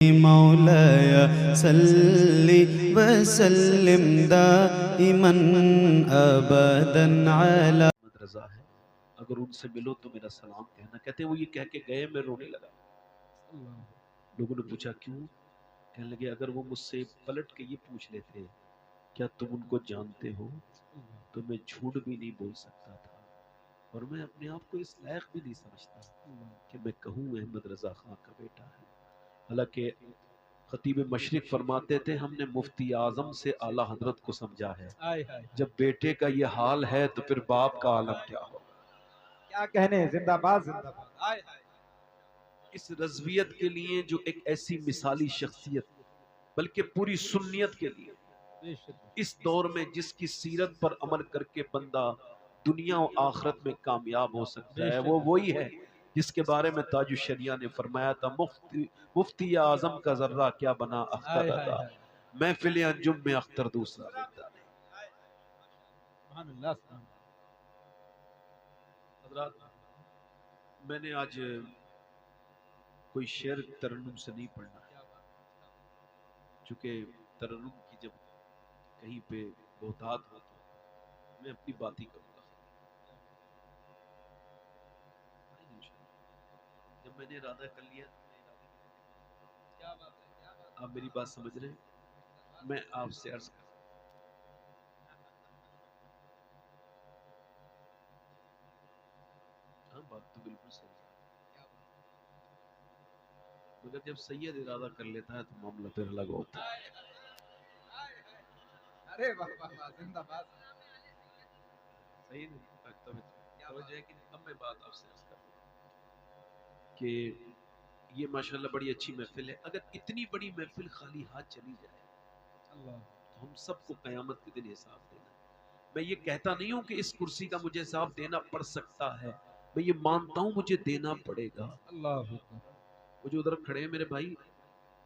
مولاي صل وسلم دائما ابدا على محمد رضا ہے، اگر ان سے ملو تو میرا سلام کہنا۔ کہتے ہیں وہ یہ کہہ کے گئے، میں رونے لگا۔ لوگوں نے پوچھا کیوں؟ کہنے لگے اگر وہ مجھ سے پلٹ کے یہ پوچھ لیتے کیا تم ان کو جانتے ہو تو میں جھوٹ بھی نہیں بول سکتا تھا، اور میں اپنے آپ کو اس لائق بھی نہیں سمجھتا کہ میں کہوں احمد رضا خان کا بیٹا ہے۔ حالانکہ خطیب مشرق فرماتے تھے ہم نے مفتی اعظم سے اعلی حضرت کو سمجھا ہے، جب بیٹے کا یہ حال ہے تو پھر باپ کا عالم کیا ہو۔ کیا کہنے، زندہ باد زندہ باد۔ اس رضویت کے لیے جو ایک ایسی مثالی شخصیت، بلکہ پوری سنیت کے لیے اس دور میں جس کی سیرت پر عمل کر کے بندہ دنیا و آخرت میں کامیاب ہو سکتا ہے، وہ وہی ہے جس کے بارے میں تاج الشریعہ نے فرمایا تھا مفتی اعظم کا ذرہ کیا بنا اختر ادا، محفل انجم میں اختر دوسرا بنتا نہیں۔ حضرات، میں نے آج کوئی شعر ترنم سے نہیں پڑھنا ہے، چونکہ ترنم کی جب کہیں پہ بہتات ہو تو میں اپنی بات ہی کروں گا۔ جب میں نے ارادہ کر لیا، آپ میری بات سمجھ رہے ہیں؟ میں آپ سے عرض کرتا ہوں، بات تو بالکل صحیح ہے، مگر جب سید ارادہ کر لیتا ہے تو معاملہ پھر الگ ہوتا ہے۔ ارے واہ واہ واہ، زندہ باد۔ صحیح نہیں توجہ ہے کہ اب میں بات آپ سے عرض کرتا ہوں کہ یہ ماشاءاللہ بڑی اچھی محفل ہے۔ اگر اتنی بڑی محفل خالی ہاتھ چلی جائے تو ہم سب کو قیامت کے دن حساب دینا ہے۔ میں یہ کہتا نہیں ہوں کہ اس کرسی کا مجھے حساب دینا پڑ سکتا ہے، میں یہ مانتا ہوں مجھے دینا پڑے گا۔ اللہ وہ جو ادھر کھڑے ہیں میرے بھائی،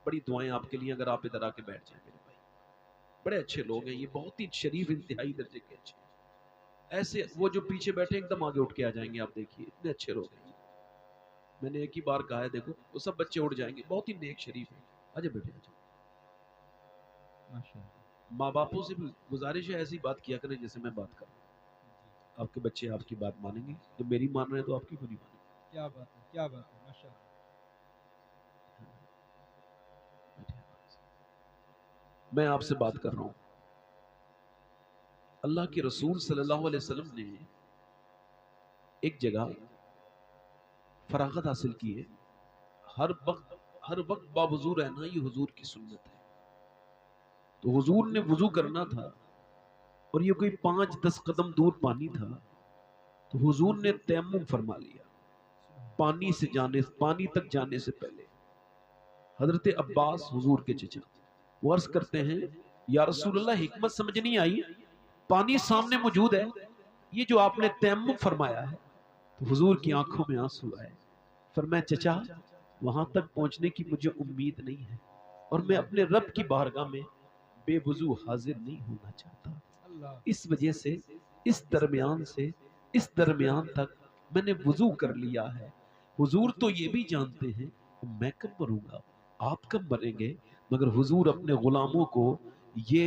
بڑی دعائیں آپ کے لیے، اگر آپ ادھر آ کے بیٹھ جائیں میرے بھائی، بڑے اچھے لوگ ہیں، یہ بہت ہی شریف انتہائی درجے کے اچھے ہیں۔ ایسے وہ جو پیچھے بیٹھے ایک دم آگے اٹھ کے آ جائیں گے، آپ دیکھیے اتنے اچھے لوگ ہیں۔ میں نے ایک ہی بار کہا ہے، دیکھو وہ سب بچے اٹھ جائیں گے، بہت ہی نیک شریف ہیں۔ آجا بیٹھے آجا۔ ماں باپوں سے بھی گزارش ہے ایسی بات کیا کریں جیسے میں بات کروں، آپ کے بچے آپ کی بات مانیں گے، جب میری مان رہے ہیں تو آپ کی کیوں نہیں مانیں گے؟ کیا بات ہے، کیا بات ہے، ماشاءاللہ۔ میں آپ سے بات کر رہا ہوں، اللہ کے رسول صلی اللہ علیہ وسلم نے ایک جگہ فراغت حاصل کی ہے، ہر وقت باوضو رہنا یہ حضور کی سنت ہے۔ تو حضور نے وضو کرنا تھا اور یہ کوئی 5-10 قدم دور پانی تھا، تو حضور نے تیمم فرما لیا۔ پانی تک جانے سے پہلے حضرت عباس حضور کے چچا وہ عرض کرتے ہیں یا رسول اللہ حکمت سمجھ نہیں آئی، پانی سامنے موجود ہے، یہ جو آپ نے تیمم فرمایا ہے۔ تو حضور کی آنکھوں میں آنسو آئے، فرمایا چچا وہاں تک پہنچنے کی مجھے امید نہیں ہے، اور میں اپنے رب کی بارگاہ میں بے وضو حاضر نہیں ہونا چاہتا، اس وجہ سے اس درمیان تک میں نے وضو کر لیا ہے۔ حضور تو یہ بھی جانتے ہیں میں کب مروں گا، آپ کب مریں گے، مگر حضور اپنے غلاموں کو یہ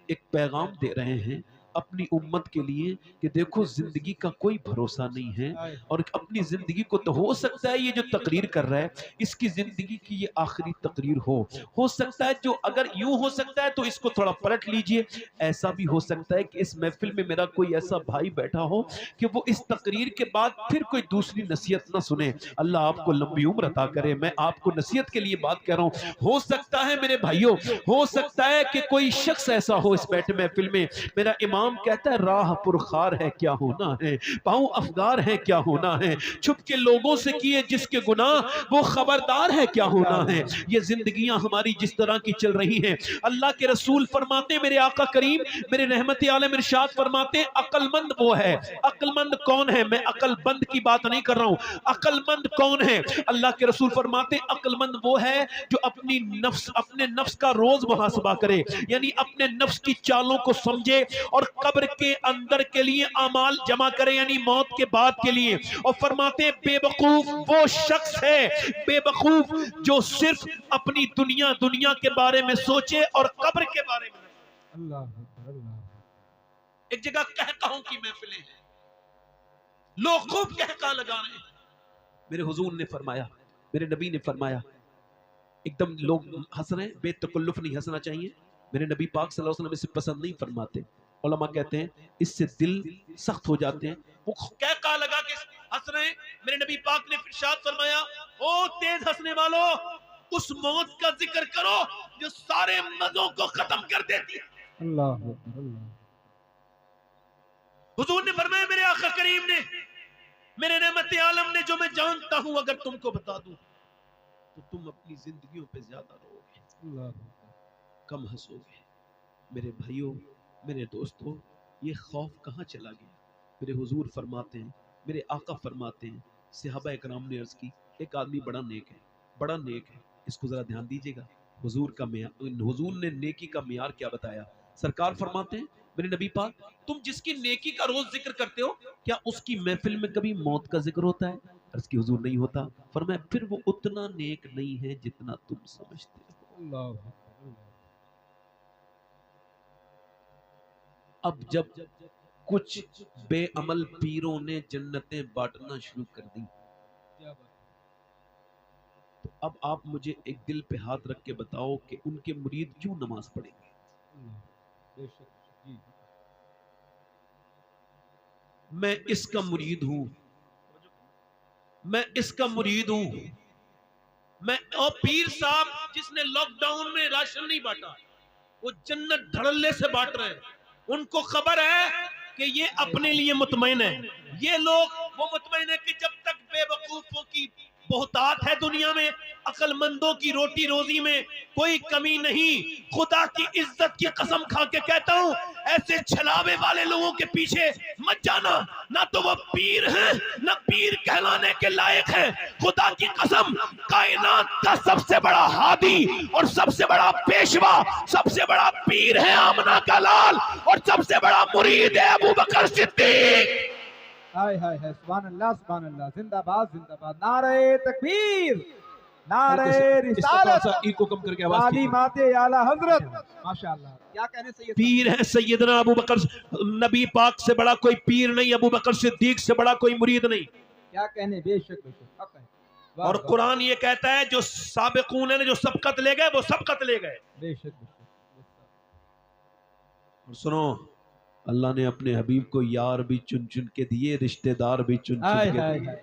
ایک پیغام دے رہے ہیں اپنی امت کے لیے کہ دیکھو زندگی کا کوئی بھروسہ نہیں ہے، اور اپنی زندگی کو تو ہو سکتا ہے یہ جو تقریر کر رہا ہے اس کی زندگی کی یہ آخری تقریر ہو سکتا ہے، جو اگر یوں ہو سکتا ہے تو اس کو تھوڑا پلٹ لیجئے، ایسا بھی ہو سکتا ہے کہ اس محفل میں میرا کوئی ایسا بھائی بیٹھا ہو کہ وہ اس تقریر کے بعد پھر کوئی دوسری نصیحت نہ سنے۔ اللہ آپ کو لمبی عمر عطا کرے، میں آپ کو نصیحت کے لیے بات کہہ رہا ہوں۔ ہو سکتا ہے میرے بھائیوں، ہو سکتا ہے کہ کوئی شخص ایسا ہو اس بیٹھے محفل میں، میرا امام کہتا ہے راہ پرخار ہے کیا ہونا ہے، پاؤں افگار ہے کیا ہونا ہے، چھپ کے لوگوں سے کیے جس کے گناہ وہ خبردار ہے کیا ہونا ہے۔ یہ زندگیاں ہماری جس طرح کی چل رہی ہیں، اللہ کے رسول فرماتے ہیں، میرے آقا کریم میرے رحمت عالم ارشاد فرماتے ہیں عقل مند وہ ہے۔ عقل مند کون ہے؟ میں عقل بند کی بات نہیں کر رہا ہوں، عقل مند کون ہے؟ اللہ کے رسول فرماتے ہیں عقل مند وہ ہے جو اپنے نفس کا روز محاسبہ کرے، یعنی اپنے نفس کی چالوں کو سمجھے اور قبر کے اندر کے لیے اعمال جمع کریں، یعنی موت کے بعد کے لیے. اور فرماتے ہیں بے وقوف وہ شخص ہے، بے وقوف جو صرف اپنی دنیا کے بارے میں سوچے اور قبر کے بارے میں. اللہ اکبر، اللہ. ایک جگہ کہکہوں کی محفلیں ہیں، لوگ خوب کہکہ لگا رہے ہیں. میرے حضور نے فرمایا، میرے نبی نے فرمایا، ایک دم لوگ ہنس رہے ہیں، بے تکلف نہیں ہنسنا چاہیے. میرے نبی پاک صلی اللہ علیہ وسلم اسے پسند نہیں فرماتے. علماء کہتے ہیں اس سے دل سخت ہو جاتے ہیں. وہ کہکہ لگا کے ہنس رہے ہیں. میرے نبی پاک نے ارشاد فرمایا، او تیز ہنسنے والوں، اس موت کا ذکر کرو جو سارے مزوں کو ختم کر دیتی ہے. اللہ اکبر، اللہ. حضور نے فرمایا میرے آقا کریم نے، میرے نعمت عالم نے، جو میں جانتا ہوں اگر تم کو بتا دوں تو تم اپنی زندگیوں پہ زیادہ رو گے، اللہ اکبر. کم ہنسو گے. میرے بھائیوں، میرے دوستوں، یہ خوف کہاں چلا گیا؟ میرے حضور فرماتے ہیں، میرے آقا فرماتے ہیں، صحابہ اکرام نے عرض کی ایک آدمی بڑا نیک ہے، بڑا نیک ہے. اس کو ذرا دھیان دیجئے گا. حضور نے نیکی کا معیار کیا بتایا. سرکار فرماتے ہیں میرے نبی پاک، تم جس کی نیکی کا روز ذکر کرتے ہو کیا اس کی محفل میں کبھی موت کا ذکر ہوتا ہے؟ عرض کی حضور نہیں ہوتا. فرمایا پھر وہ اتنا نیک نہیں ہے جتنا تم سمجھتے ہو. اللہ اکبر، اللہ. اب جب کچھ بے عمل پیروں نے جنتیں بانٹنا شروع کر دی کیا بات. تو اب آپ مجھے ایک دل پہ ہاتھ رکھ کے بتاؤ کہ ان کے مرید کیوں نماز پڑھیں گے؟ اللہ. بے شک جی. میں اس کا مرید ہوں، میں اس کا مرید ہوں. میں اور پیر صاحب جس نے لاک ڈاؤن میں راشن نہیں بانٹا، وہ جنت دھڑلے سے بانٹ رہے ہیں. ان کو خبر ہے کہ یہ اپنے لیے مطمئن ہے. یہ لوگ وہ مطمئن ہے کہ جب تک بے وقوفوں کی بہتات ہے دنیا میں، عقل مندوں کی روٹی روزی میں کوئی کمی نہیں. خدا کی عزت کی قسم کھا کے کہتا ہوں، ایسے چھلاوے والے لوگوں کے پیچھے مت جانا. نہ تو وہ پیر ہیں، نہ پیر کہلانے کے لائق ہیں. خدا کی قسم، کائنات کا سب سے بڑا ہادی اور سب سے بڑا پیشوا، سب سے بڑا پیر ہے آمنہ کا لال، اور سب سے بڑا مرید ہے ابو بکر صدیق. ہائے ہائے ہائے، سبحان اللہ، سبحان اللہ. زندہ باد، زندہ باد. نعرہ تکبیر، نعرہ رسالت، کو کم کر کے آواز تعلیمات اعلی حضرت. ماشاءاللہ. کیا کہنے سید پیر ہے سیدنا ابو بکر. نبی پاک سے بڑا کوئی پیر نہیں، ابو بکر صدیق سے بڑا کوئی مرید نہیں. کیا کہنے. بے شک بے شک حق ہے. واہ اور واہ. قرآن یہ کہتا ہے جو سابقون ہیں جو سبقت لے گئے وہ سبقت لے گئے. بے شک بے شک. اور سنو، اللہ نے اپنے حبیب کو یار بھی چن چن کے دیے، رشتہ دار بھی چن ہائے چن کے ہائے دیے. ہائے.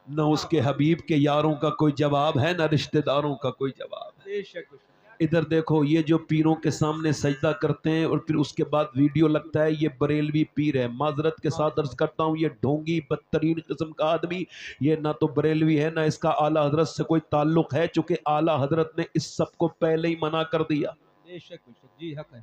نہ اس کے حبیب کے یاروں کا کوئی جواب ہے، نہ رشتہ داروں کا کوئی جواب ہے. بے شک بے شک. ادھر دیکھو، یہ جو پیروں کے سامنے سجدہ کرتے ہیں اور پھر اس کے بعد ویڈیو لگتا ہے یہ بریلوی پیر ہے. معذرت کے ساتھ عرض کرتا ہوں، یہ ڈھونگی بدترین قسم کا آدمی، یہ نہ تو بریلوی ہے، نہ اس کا اعلیٰ حضرت سے کوئی تعلق ہے، چونکہ اعلیٰ حضرت نے اس سب کو پہلے ہی منع کر دیا. بے شک بے شک. جی حق ہے.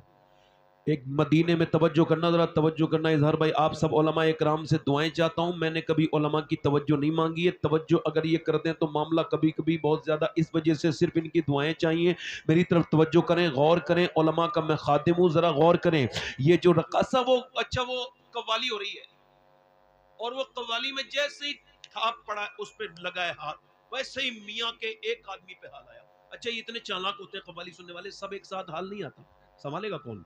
ایک مدینے میں توجہ کرنا، ذرا توجہ کرنا. اظہار بھائی، آپ سب علماء اکرام سے دعائیں چاہتا ہوں. میں نے کبھی علماء کی توجہ نہیں مانگی ہے. توجہ اگر یہ کر دیں تو معاملہ کبھی کبھی بہت زیادہ، اس وجہ سے صرف ان کی دعائیں چاہیے. میری طرف توجہ کریں، غور کریں. علماء کا میں خادم ہوں، ذرا غور کریں. یہ جو رقاصہ وہ قوالی ہو رہی ہے، اور وہ قوالی میں جیسے ہی تھاپ پڑا اس پہ لگا ہے ہاتھ، ویسے ہی میاں کے ایک آدمی پہ حال آیا. اچھا، یہ اتنے چالاک ہوتے ہیں قوالی سننے والے، سب ایک ساتھ حال نہیں آتا. سنبھالے گا کون؟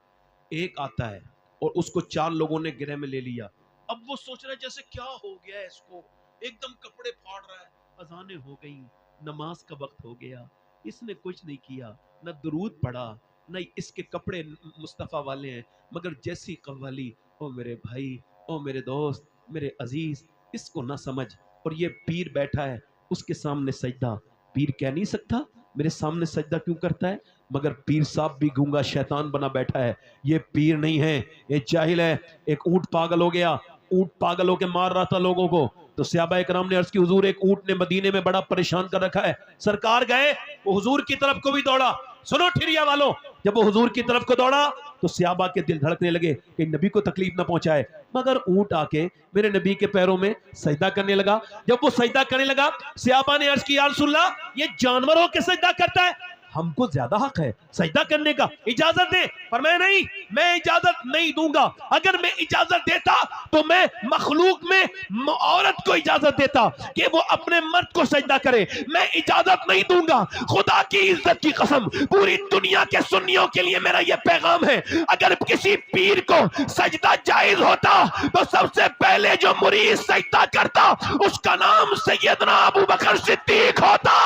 ایک آتا ہے اور اس کو 4 لوگوں نے گرہ میں لے لیا. اب وہ سوچ رہا ہے جیسے کیا ہو گیا ہے اس کو، ایک دم کپڑے پھاڑ رہا ہے. اذانیں ہو گئی، نماز کا وقت ہو گیا، اس نے کچھ نہیں کیا، نہ درود پڑھا، نہ اس کے کپڑے مصطفیٰ والے ہیں. مگر جیسی قوالی، او میرے بھائی، او میرے دوست، میرے عزیز، اس کو نہ سمجھ. اور یہ پیر بیٹھا ہے اس کے سامنے سجدہ. پیر کہہ نہیں سکتا میرے سامنے سجدہ کیوں کرتا ہے، مگر پیر صاحب بھی گونگا شیطان بنا بیٹھا ہے. یہ پیر نہیں ہے، یہ جاہل ہے. ایک اونٹ پاگل ہو گیا، اونٹ پاگل ہو کے مار رہا تھا لوگوں کو. تو صحابہ اکرام نے عرض کی حضور ایک اونٹ نے مدینے میں بڑا پریشان کر رکھا ہے. سرکار گئے، وہ حضور کی طرف کو بھی دوڑا. سنو ٹھریا والوں، جب وہ حضور کی طرف کو دوڑا تو صحابہ کے دل دھڑکنے لگے کہ نبی کو تکلیف نہ پہنچائے. مگر اونٹ آ کے میرے نبی کے پیروں میں سجدہ کرنے لگا. جب وہ سجدہ کرنے لگا، صحابہ نے عرض کی یا رسول اللہ، یہ جانوروں کے سجدہ کرتا ہے؟ ہم کو زیادہ حق ہے سجدہ کرنے کا، اجازت دیں۔ فرمایا نہیں، میں اجازت نہیں دوں گا۔ اگر میں اجازت دیتا تو میں مخلوق میں عورت کو اجازت دیتا کہ وہ اپنے مرد کو سجدہ کرے، میں اجازت نہیں دوں گا۔ خدا کی عزت کی قسم، پوری دنیا کے سنیوں کے لیے میرا یہ پیغام ہے، اگر کسی پیر کو سجدہ جائز ہوتا تو سب سے پہلے جو مرید سجدہ کرتا اس کا نام سیدنا ابو بکر صدیق ہوتا۔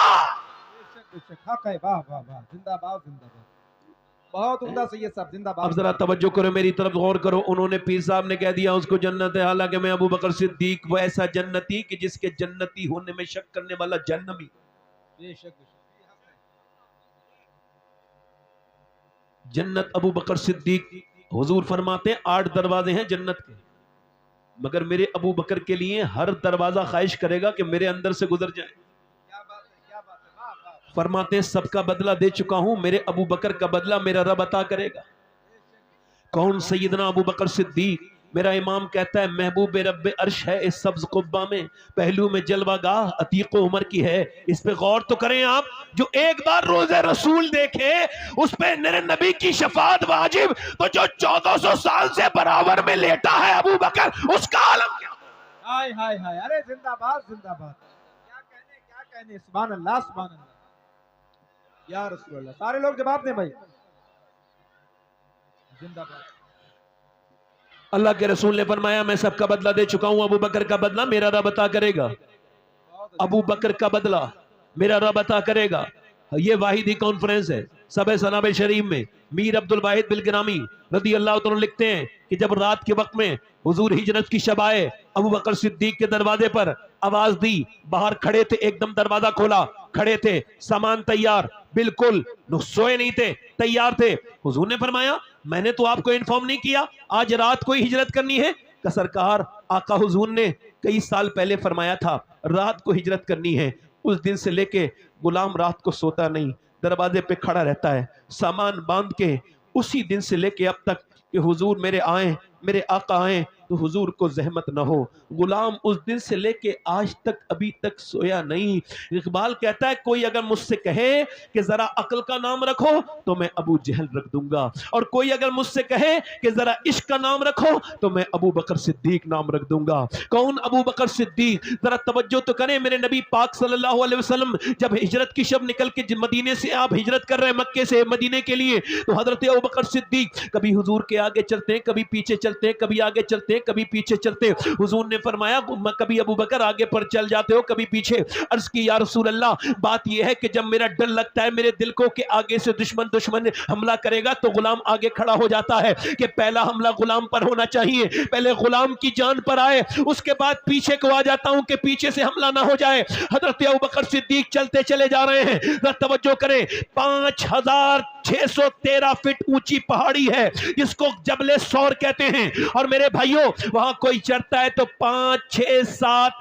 بے شک حق ہے، واہ واہ واہ، زندہ باد زندہ باد، بہت عمدہ سید صاحب، زندہ باد۔ اب ذرا توجہ کرو، میری طرف غور کرو۔ انہوں نے پیر صاحب نے کہہ دیا اس کو جنت ہے، حالانکہ میں ابو بکر صدیق وہ ایسا جنتی کہ جس کے جنتی ہونے میں شک کرنے والا جہنمی۔ بے شک بے شک، جنت ابو بکر صدیق، حضور فرماتے ہیں 8 دروازے ہیں جنت کے، مگر میرے ابو بکر کے لیے ہر دروازہ خواہش کرے گا کہ میرے اندر سے گزر جائے۔ کیا بات ہے، کیا بات ہے، واہ واہ، فرماتے ہیں سب کا بدلہ دے چکا ہوں، میرے ابو بکر کا بدلہ میرا رب عطا کرے گا۔ کون؟ سیدنا ابو بکر صدیق۔ میرا امام کہتا ہے محبوب رب عرش ہے اس سبز قبہ میں، پہلو میں جلوہ گاہ عتیق و عمر کی ہے۔ اس پہ غور تو کریں آپ، جو ایک بار روزہ رسول دیکھے اس پہ میرے نبی کی شفاعت واجب، تو جو 1400 سال سے برابر میں لیٹا ہے ابو بکر، اس کا عالم کیا؟ ہائے ہائے ہائے، ارے زندہ باد زندہ باد، کیا کہنے کیا کہنے، سبحان اللہ سبحان اللہ، یا رسول اللہ، سارے لوگ جواب دیں بھائی، زندہ باد۔ اللہ کے رسول نے فرمایا میں سب کا بدلہ دے چکا ہوں، ابو بکر کا بدلہ میرا رب عطا کرے گا۔ ابو بکر کا بدلہ میرا رب عطا کرے گا۔ یہ واحدی کانفرنس ہے سبع سناب شریف میں، میر عبد الواحد بالگرامی رضی اللہ تعالیٰ لکھتے ہیں کہ جب رات کے وقت میں حضور ہجرت کی شب آئے، ابو بکر صدیق کے دروازے پر آواز دی، باہر کھڑے تھے، ایک دم دروازہ کھولا، کھڑے تھے، سامان تیار، بالکل سوئے نہیں تھے، تیار تھے۔ حضور نے فرمایا میں نے تو آپ کو انفارم نہیں کیا آج رات کو ہی ہجرت کرنی ہے؟ کہ سرکار آقا حضور نے کئی سال پہلے فرمایا تھا رات کو ہجرت کرنی ہے۔ اس دن سے لے کے غلام رات کو سوتا نہیں، دروازے پہ کھڑا رہتا ہے، سامان باندھ کے، اسی دن سے لے کے اب تک کہ حضور میرے آئیں، میرے آقا آئیں تو حضور کو زحمت نہ ہو۔ غلام اس دن سے لے کے آج تک ابھی تک سویا نہیں۔ اقبال کہتا ہے کوئی اگر مجھ سے کہے کہ ذرا عقل کا نام رکھو تو میں ابو جہل رکھ دوں گا، اور کوئی اگر مجھ سے کہے کہ ذرا عشق کا نام رکھو تو میں ابو بکر صدیق نام رکھ دوں گا۔ کون ابو بکر صدیق؟ ذرا توجہ تو کریں، میرے نبی پاک صلی اللہ علیہ وسلم جب ہجرت کی شب نکل کے مدینے سے آپ ہجرت کر رہے ہیں مکے سے مدینے کے لیے، تو حضرت ابو بکر صدیق کبھی حضور کے آگے چلتے ہیں، کبھی پیچھے چلتے ہیں، کبھی آگے چلتے ہیں، کبھی پیچھے چلتے ہیں۔ حضور نے فرمایا کبھی ابو بکر آگے پر چل جاتے ہو کبھی پیچھے۔ عرض کی یا رسول اللہ بات یہ ہے کہ جب میرا ڈر لگتا ہے میرے دل کو کہ آگے سے دشمن حملہ کرے گا تو غلام آگے کھڑا ہو جاتا ہے کہ پہلا حملہ غلام پر ہونا چاہیے، پہلے غلام کی جان پر آئے، اس کے بعد پیچھے کو آ جاتا ہوں کہ پیچھے سے حملہ نہ ہو جائے۔ حضرت ابو بکر صدیق چلتے چلے جا رہے ہیں، ذرا توجہ کریں، 5613 فٹ اونچی پہاڑی ہے جس کو جبل سور کہتے ہیں، اور میرے بھائیوں وہاں کوئی چڑھتا ہے تو 5 6 7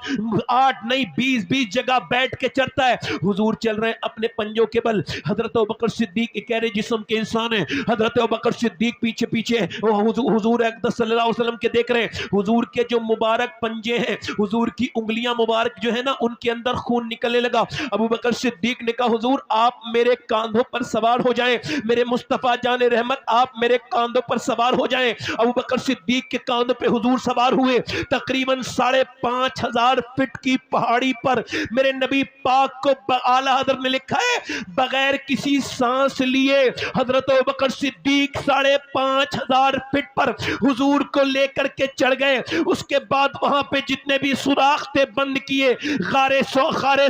8 نہیں 20 جگہ بیٹھ کے چڑھتا ہے۔ حضور چل رہے ہیں اپنے پنجوں کے بل، حضرت ابوبکر صدیق ایک گہرے جسم کے انسان ہیں، حضرت ابوبکر صدیق پیچھے پیچھے حضور اقدس صلی اللہ علیہ وسلم کے دیکھ رہے ہیں۔ حضور کے جو مبارک پنجے ہیں، حضور کی انگلیاں مبارک جو ہے نا ان کے اندر خون نکلنے لگا۔ ابوبکر صدیق نے کہا حضور آپ میرے کاندھوں پر سوار ہو جائیں، میرے مصطفیٰ جان رحمت آپ میرے کاندھوں پر سوار ہو جائیں۔ ابوبکر صدیق کے کاندھوں پہ حضور سوار ہوئے، تقریباً 5500 فٹ کی پہاڑی پر میرے نبی پاک کو اعلیٰ حضرت نے لکھا ہے بغیر کسی سانس لیے حضرت ابوبکر صدیق 5500 فٹ پر حضور کو لے کر کے چڑھ گئے۔ اس کے بعد وہاں پہ جتنے بھی سوراخ تھے بند کیے، غار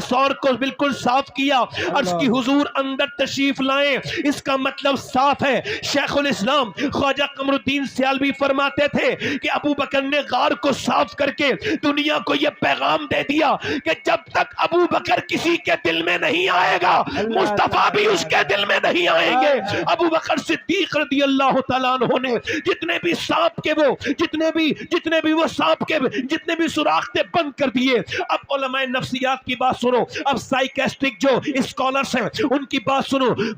سور کو بالکل صاف کیا۔ عرض کی حضور اندر تشریف لائیں، اس کا مطلب صاف ہے۔ شیخ الاسلام خواجہ قمر الدین سیالوی فرماتے تھے کہ ابو بکر نے غار کو صاف کر کے دنیا کو یہ پیغام دے دیا کہ جب تک ابو بکر کسی کے دل میں نہیں آئے گا مصطفیٰ بھی اس کے دل میں نہیں آئیں گے۔ ابو بکر صدیق رضی اللہ تعالیٰ عنہ نے جتنے بھی سانپ کے جتنے بھی سوراخ تھے بند کر دیے۔ اب علماء نفسیات کی بات سنو، اب سائیکسٹرک جو اسکالرز ہیں ان کی بات سنو،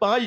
5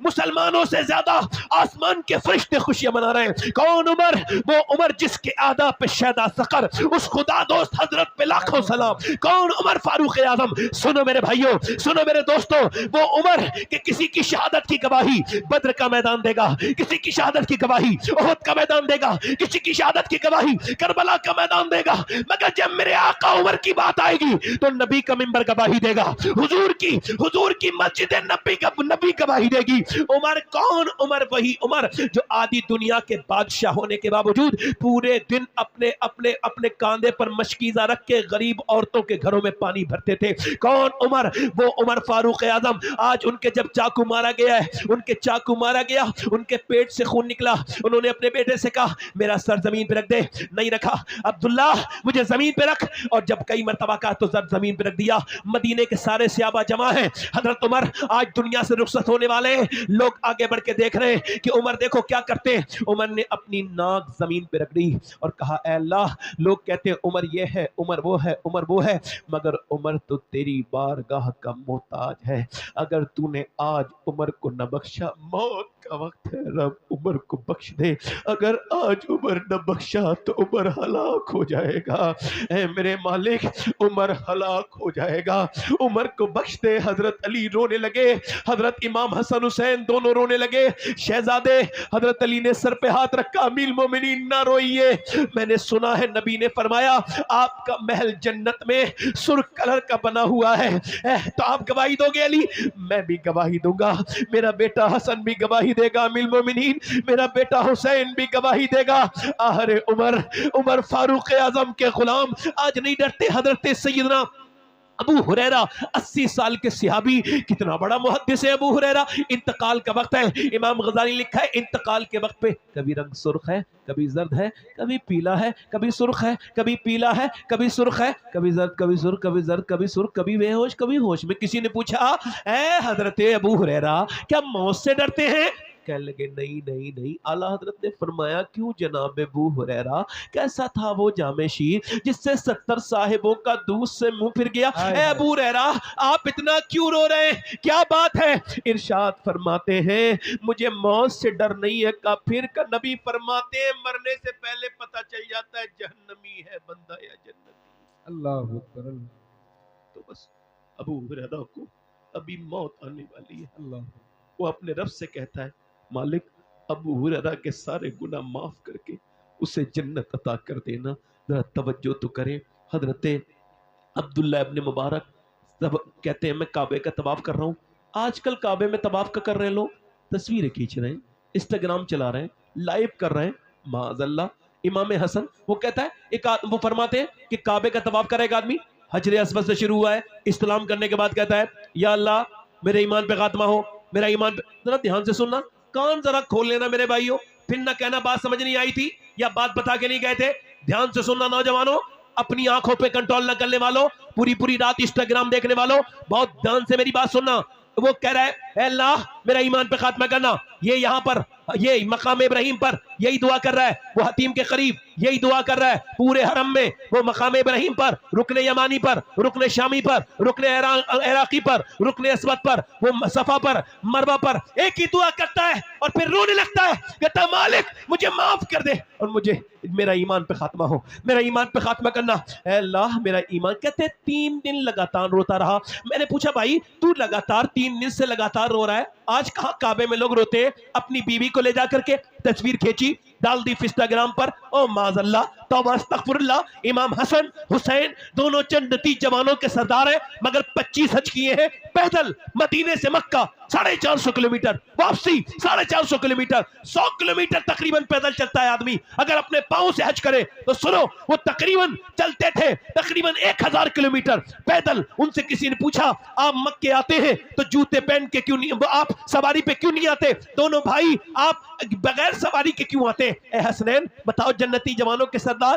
مسلمانوں سے زیادہ آسمان کے فرشتے خوشیاں منا رہے ہیں. کون عمر؟ وہ عمر جس کے آداب پہ شیدا سقر، اس خدا دوست حضرت پہ لاکھوں سلام. کون عمر فاروق اعظم؟ سنو میرے بھائیوں، سنو میرے دوستوں، وہ عمر کہ کسی کی شہادت کی گواہی بدر کا میدان دے گا، کسی کی شہادت کی گواہی احد کا میدان دے گا، کسی کی شہادت کی گواہی کربلا کا میدان دے گا، مگر جب میرے آقا عمر کی بات آئے گی تو نبی کا منبر گواہی دے گا، حضور کی مسجد نبی گواہی دے گی. عمر کون؟ عمر وہی عمر جو آدھی دنیا کے بادشاہ ہونے کے باوجود پورے دن اپنے کاندھے پر مشکیزہ رکھ کے غریب عورتوں کے گھروں میں پانی بھرتے تھے. کون عمر؟ وہ عمر فاروق اعظم. آج ان کے جب چاقو مارا گیا ہے، ان کے چاقو مارا گیا، ان کے پیٹ سے خون نکلا، انہوں نے اپنے بیٹے سے کہا میرا سر زمین پہ رکھ دے. نہیں رکھا. عبداللہ مجھے زمین پہ رکھ. اور جب کئی مرتبہ کہا تو سر زمین پہ رکھ دیا. مدینے کے سارے صحابہ جمع ہیں. حضرت عمر آج دنیا سے رخصت ہونے والے ہیں، لوگ آگے بڑھ کے دیکھ رہے ہیں کہ عمر دیکھو کیا کرتے ہیں. عمر نے اپنی ناک زمین پہ رکھ دی اور کہا اے اللہ، لوگ کہتے ہیں عمر یہ ہے، عمر وہ ہے، عمر وہ ہے، مگر عمر تو تیری بارگاہ کا محتاج ہے. اگر تو نے آج عمر کو نہ بخشا، موت کا وقت ہے، رب عمر کو بخش دے. اگر آج عمر نہ بخشا تو عمر ہلاک ہو جائے گا. اے میرے مالک، عمر ہلاک ہو جائے گا، عمر کو بخش دے. حضرت علی رونے لگے، حضرت امام حسن حسین دونوں رونے لگے. شہزادے حضرت علی نے سر پہ ہاتھ رکھا، امیر المومنین نہ روئیے، میں نے سنا ہے نبی نے فرمایا آپ کا محل جنت میں سرخ کلر کا بنا ہوا ہے. تو آپ گواہی دو گے علی؟ میں بھی گواہی دوں گا. میرا بیٹا حسن بھی گواہی دے گا، امیر المومنین میرا بیٹا حسین بھی گواہی دے گا. آہر عمر فاروق اعظم کے غلام آج نہیں ڈرتے. حضرت سیدنا ابو ہریرہ 80 سال کے صحابی، کتنا بڑا محدث ہے ابو ہریرہ. انتقال کا وقت ہے، امام غزالی لکھا ہے انتقال کے وقت پہ کبھی رنگ سرخ ہے، کبھی زرد ہے، کبھی پیلا ہے، کبھی سرخ ہے، کبھی پیلا ہے، کبھی سرخ ہے، کبھی زرد، کبھی سرخ، کبھی زرد، کبھی سرخ، کبھی بے ہوش، کبھی ہوش میں. کسی نے پوچھا اے حضرت ابو ہریرہ کیا موت سے ڈرتے ہیں؟ کہنے لگے نہیں. اعلیٰ حضرت نے فرمایا کیوں جناب ابو ہریرہ، کیسا تھا وہ جامع شیر جس سے 70 صاحبوں کا دودھ سے منہ پھر گیا؟ اے ابو ہریرہ آپ اتنا کیوں رو رہے ہیں، کیا بات ہے؟ ارشاد فرماتے ہیں مجھے موت سے ڈر نہیں ہے. کا پھر کا نبی فرماتے ہیں مرنے سے پہلے پتہ چل جاتا ہے جہنمی ہے بندہ یا جنتی. اللہ اکبر. تو بس ابو ہریرہ کو ابھی موت آنے والی ہے. اللہ وہ اپنے رب سے کہتا ہے مالک ابو ہریرہ کے سارے گناہ معاف کر کے اسے جنت عطا کر دینا. ذرا توجہ تو کریں. حضرت عبداللہ ابن مبارک کہتے ہیں میں کعبے کا طواف کر رہا ہوں. آج کل کعبے میں طواف کا کر رہے ہیں لوگ، تصویریں کھینچ رہے ہیں، انسٹاگرام چلا رہے ہیں، لائیو کر رہے ہیں. معاذ اللہ. امام حسن وہ کہتا ہے وہ فرماتے ہیں کہ کعبے کا طواف کرے گا آدمی، حجر اسود سے شروع ہوا ہے، استلام کرنے کے بعد کہتا ہے یا اللہ میرے ایمان پہ خاتمہ ہو، میرا ایمان پہ. ذرا دھیان سے سننا، کان ذرا کھول لینا میرے بھائیوں، پھر نہ کہنا بات سمجھ نہیں آئی تھی یا بات بتا کے نہیں گئے تھے. دھیان سے سننا نوجوانوں، اپنی آنکھوں پہ کنٹرول نہ کرنے والوں، پوری رات انسٹاگرام دیکھنے والوں، بہت دھیان سے میری بات سننا. وہ کہہ رہا ہے اے اللہ میرا ایمان پہ خاتمہ کرنا. یہ یہاں پر یہ مقام ابراہیم پر یہی دعا کر رہا ہے، وہ حتیم کے قریب یہی دعا کر رہا ہے، پورے حرم میں وہ مقام ابراہیم پر، رکن یمانی پر، رکن شامی پر، رکن عراقی پر، رکن اسود پر، وہ صفا پر، مروہ پر ایک ہی دعا کرتا ہے اور پھر رونے لگتا ہے، کہتا ہے مالک مجھے معاف کر دے اور مجھے میرا ایمان پہ خاتمہ ہو، میرا ایمان پہ خاتمہ کرنا. اے اللہ میرا ایمان. کہتے 3 دن لگاتار روتا رہا. میں نے پوچھا بھائی تو لگاتار 3 دن سے لگاتار رو رہا ہے، آج کہاں کعبے میں لوگ روتے ہیں؟ اپنی بیوی کو لے جا کر کے تصویر کھینچی ڈال دی انسٹاگرام پر. او معاذ اللہ، توبہ استغفر اللہ. امام حسن حسین دونوں جنتی جوانوں کے سردار ہیں، مگر 25 حج کیے ہیں پیدل مدینے سے مکہ 450 کلومیٹر، واپسی 450 کلومیٹر، 100 کلومیٹر تقریباً پیدل چلتا ہے آدمی اگر اپنے پاؤں سے حج کرے تو. سنو وہ تقریباً چلتے تھے تقریباً 1000 کلومیٹر پیدل. ان سے کسی نے پوچھا آپ مکے آتے ہیں تو جوتے پہن کے کیوں نہیں، آپ سواری پہ کیوں نہیں آتے؟ دونوں بھائی آپ بغیر سواری کے کیوں آتے؟ اے حسنین بتاؤ جنتی جوانوں کے سردار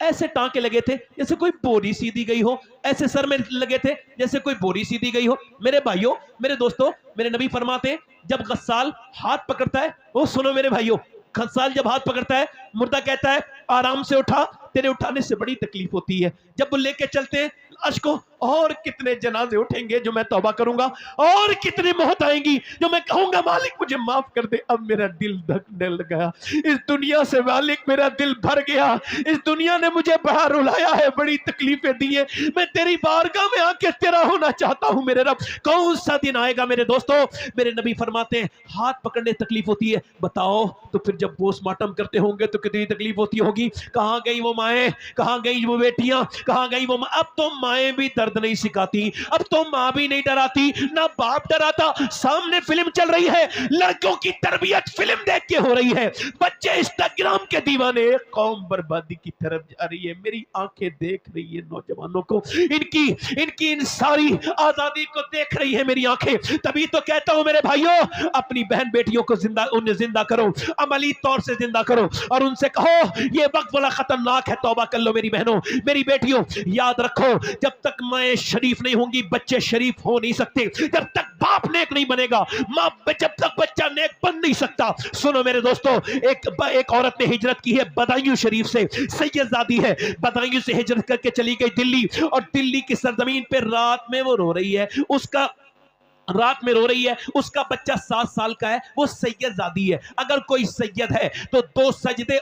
ایسے ٹانکے لگے تھے جیسے کوئی بوری سیدھی گئی ہو, ایسے سر میں لگے تھے جیسے کوئی بوری سیدھی گئی ہو. میرے بھائیوں, میرے دوستوں, میرے نبی فرماتے ہیں جب غسال ہاتھ پکڑتا ہے, وہ سنو میرے بھائیوں, غسال جب ہاتھ پکڑتا ہے, مردہ کہتا ہے آرام سے اٹھا, تیرے اٹھانے سے بڑی تکلیف ہوتی ہے. جب وہ لے کے چلتے ہیں اشکو, اور کتنے جنازے اٹھیں گے جو میں توبہ کروں گا, اور کتنی موت آئیں گی جو میں کہوں گا مالک مجھے معاف کر دے. اب میرا دل دھکنے لگا اس دنیا سے, مالک میرا دل بھر گیا, اس دنیا نے مجھے بڑا رلایا ہے, بڑی تکلیفیں دی ہیں, میں تیری بارگاہ میں آ کے تیرا ہونا چاہتا ہوں میرے رب. کون سا دن آئے گا میرے دوستوں؟ میرے نبی فرماتے ہیں ہاتھ پکڑنے تکلیف ہوتی ہے. بتاؤ تو پھر جب پوسٹ مارٹم کرتے ہوں گے تو کتنی تکلیف ہوتی ہوگی. کہاں گئی وہ مائیں, کہاں گئی وہ بیٹیاں, کہاں گئی وہ اب تو مائیں بھی درد نہیں سکھاتی, اب تو ماں بھی نہیں ڈراتی, نہ باپ ڈراتا. سامنے فلم چل رہی ہے, لڑکوں کی تربیت فلم دیکھ کے ہو رہی ہے, بچے انسٹاگرام کے دیوانے, قوم بربادی کی طرف جا رہی ہے. میری آنکھیں دیکھ رہی ہیں نوجوانوں کو, ان کی ان ساری آزادی کو دیکھ رہی ہے میری آنکھیں. تبھی تو کہتا ہوں میرے بھائیوں, اپنی بہن بیٹیوں کو انہیں زندہ کرو, عملی طور سے زندہ کرو, اور ان سے کہو یہ وقت بڑا خطرناک ہے, توبہ کر لو. میری بہنوں, میری بیٹیوں, یاد رکھو جب تک مائیں شریف نہیں ہوں گی بچے شریف ہو نہیں سکتے. جب تک باپ نیک نہیں بنے گا, ماں جب تک بچہ نیک بن نہیں سکتا. سنو میرے دوستو, ایک عورت نے ہجرت کی ہے بدایوں شریف سے, سید زادی ہے, بدایوں سے ہجرت کر کے چلی گئی دلی, اور دلی کی سرزمین پہ رات میں وہ رو رہی ہے, اس کا بچہ 7 سال کا ہے, وہ سید زادی ہے. اگر کوئی سید ہے تو 2 سجدے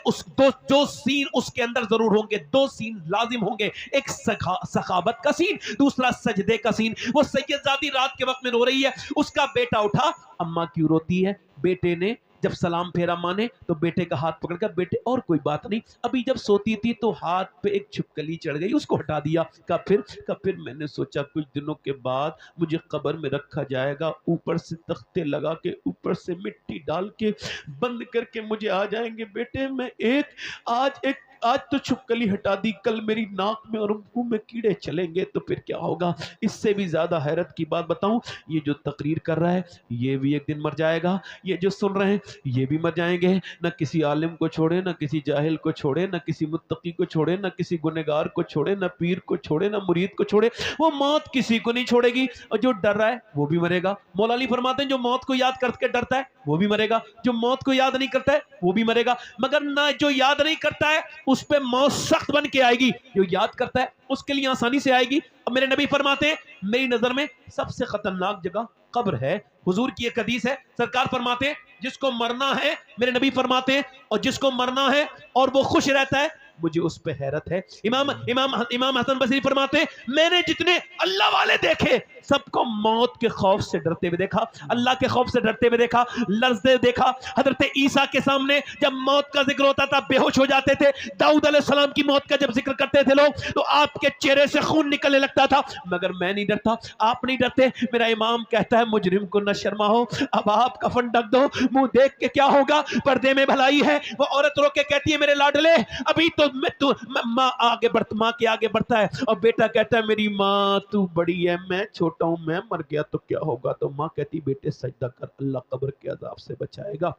جو سین اس کے اندر ضرور ہوں گے, 2 سین لازم ہوں گے, ایک سخاوت کا سین, دوسرا سجدے کا سین. وہ سید زادی رات کے وقت میں رو رہی ہے, اس کا بیٹا اٹھا, اماں کیوں روتی ہے؟ بیٹے نے جب سلام پھیرا مانے تو بیٹے کا ہاتھ پکڑ کر, بیٹے اور کوئی بات نہیں, ابھی جب سوتی تھی تو ہاتھ پہ ایک چھپکلی چڑھ گئی, اس کو ہٹا دیا. پھر میں نے سوچا کچھ دنوں کے بعد مجھے قبر میں رکھا جائے گا, اوپر سے تختے لگا کے, اوپر سے مٹی ڈال کے, بند کر کے مجھے آ جائیں گے بیٹے, میں آج تو چھپکلی ہٹا دی, کل میری ناک میں اور منہ میں کیڑے چلیں گے تو پھر کیا ہوگا؟ اس سے بھی زیادہ حیرت کی بات بتاؤں, یہ جو تقریر کر رہا ہے یہ بھی ایک دن مر جائے گا, یہ جو سن رہے ہیں یہ بھی مر جائیں گے. نہ کسی عالم کو چھوڑے, نہ کسی جاہل کو چھوڑے, نہ کسی متقی کو چھوڑے, نہ کسی گنہگار کو چھوڑے, نہ پیر کو چھوڑے, نہ مرید کو چھوڑے, وہ موت کسی کو نہیں چھوڑے گی. اور جو ڈر رہا ہے وہ بھی مرے گا. مولا علی فرماتے ہیں جو موت کو یاد کر کے ڈرتا ہے وہ بھی مرے گا, جو موت کو یاد نہیں کرتا ہے وہ بھی مرے گا. مگر نہ جو یاد نہیں کرتا ہے اس پہ موت سخت بن کے آئے گی, جو یاد کرتا ہے اس کے لیے آسانی سے آئے گی. اب میرے نبی فرماتے ہیں میری نظر میں سب سے خطرناک جگہ قبر ہے. حضور کی ایک حدیث ہے, سرکار فرماتے ہیں جس کو مرنا ہے, میرے نبی فرماتے ہیں, اور جس کو مرنا ہے اور وہ خوش رہتا ہے مجھے اس پہ حیرت ہے. امام حسن بصری فرماتے ہیں میں نے جتنے اللہ والے دیکھے سب کو موت کے خوف سے ڈرتے ہوئے دیکھا, اللہ کے خوف سے ڈرتے ہوئے دیکھا, لرزتے دیکھا. حضرت عیسیٰ کے سامنے جب موت کا ذکر ہوتا تھا بے ہوش ہو جاتے تھے. داؤد علیہ السلام کی موت کا جب ذکر کرتے تھے لوگ تو آپ کے چہرے سے خون نکلنے لگتا تھا, مگر میں نہیں ڈرتا, آپ نہیں ڈرتے. میرا امام کہتا ہے مجرم کو نہ شرما ہو, اب آپ کفن ڈھک دو, منہ دیکھ کے کیا ہوگا, پردے میں بھلائی ہے. وہ عورت رو کے کہتی ہے میرے لاڈلے ابھی تو ماں کے آگے بڑھتا ہے, اور بیٹا کہتا ہے میری ماں تو بڑی ہے, میں چھوٹا ہوں, میں مر گیا تو کیا ہوگا. تو ماں کہتی بیٹے سجدہ کر, اللہ قبر کے عذاب سے بچائے گا.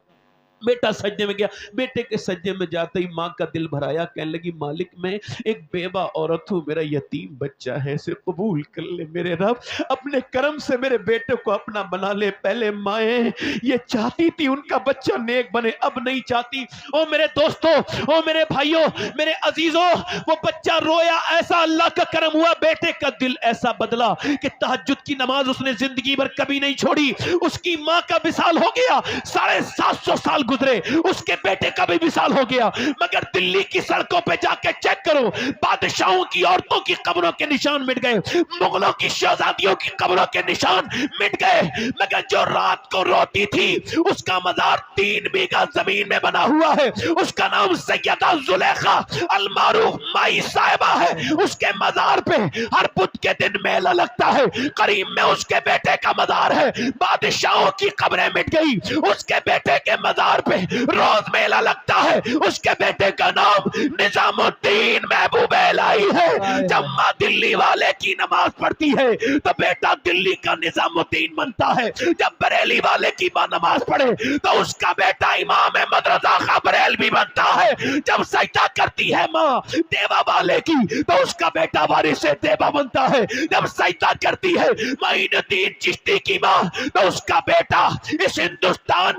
بیٹا سجدے میں گیا, بیٹے کے سجدے میں جاتے ہی ماں کا دل بھرایا, کہنے لگی مالک میں ایک بیوہ عورت ہوں, میرا یتیم بچہ ہے, اسے قبول کر لے میرے رب, اپنے کرم سے میرے بیٹے کو اپنا بنا لے. پہلے مائیں یہ چاہتی تھی ان کا بچہ نیک بنے, اب نہیں چاہتی. او میرے دوستوں, او میرے بھائیوں, میرے عزیزوں, وہ بچہ رویا, ایسا اللہ کا کرم ہوا, بیٹے کا دل ایسا بدلا کہ تہجد کی نماز اس نے زندگی بھر کبھی نہیں چھوڑی. اس کی ماں کا وصال ہو گیا, 750 سال گزرے, اس کے بیٹے کا بھی وصال ہو گیا, مگر دلی کی سڑکوں پہ جا کے چیک کرو, بادشاہوں کی عورتوں کی قبروں کے نشان مٹ گئے, مغلوں کی شہزادیوں کی قبروں کے نشان مٹ گئے, مگر جو رات کو روتی تھی اس کا مزار 3 بیگھہ زمین میں بنا ہوا ہے. اس کا نام سیدہ زلیخا المعروف مائی صاحبہ ہے. اس کے مزار پہ ہر بدھ کے دن میلہ لگتا ہے. قریب میں اس کے بیٹے کا مزار ہے. بادشاہوں کی قبریں مٹ گئی, اس کے بیٹے کے مزار پہ روز میلہ لگتا ہے، اس کے بیٹے کا نام نظام الدین محبوب الہی ہے۔ جب ماں دلی والے کی نماز پڑھتی ہے تو بیٹا دلی کا نظام الدین بنتا ہے، جب بریلی والے کی ماں نماز پڑھے تو اس کا بیٹا امام احمد رضا خان بریلوی بنتا ہے، جب سجدہ کرتی ہے ماں دیوا والے کی تو اس کا بیٹا وارث دیوا بنتا ہے، جب سجدہ کرتی ہے معین الدین چشتی کی ماں تو اس کا بیٹا اس ہندوستان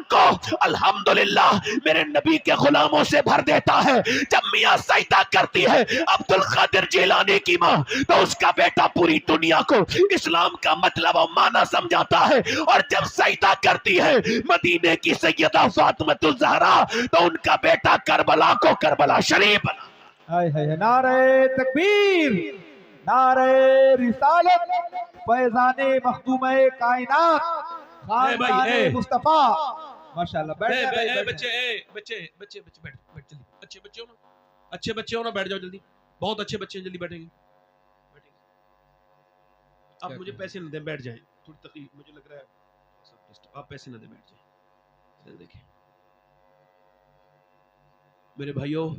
کو الحمدللہ میرے نبی کے غلاموں سے بھر دیتا ہے۔ جب میاں سجدہ کرتی ہے عبد القادر جیلانی کی ماں تو اس کا بیٹا پوری دنیا کو اسلام کا مطلب و معنی سمجھاتا ہے، اور جب سجدہ کرتی ہے مدینے کی سیدہ فاطمۃ الزہرا تو ان کا بیٹا کربلا کو کربلا شریف بنا۔ ہائے ہائے نعرہ تکبیر، نعرہ رسالت، فیضان مخدومہ کائنات، خاندان مصطفیٰ۔ ماشاءاللہ بچے بیٹھ جلدی، اچھے بچے ہو نا، اچھے بچے ہو نا، بیٹھ جاؤ جلدی، بہت اچھے بچے ہیں، جلدی بیٹھیں گے۔ آپ مجھے پیسے نہ دیں، بیٹھ جائیں، تھوڑی تقریب مجھے لگ رہا ہے، آپ پیسے نہ دیں، بیٹھ جائیں۔ دیکھیں میرے بھائیوں،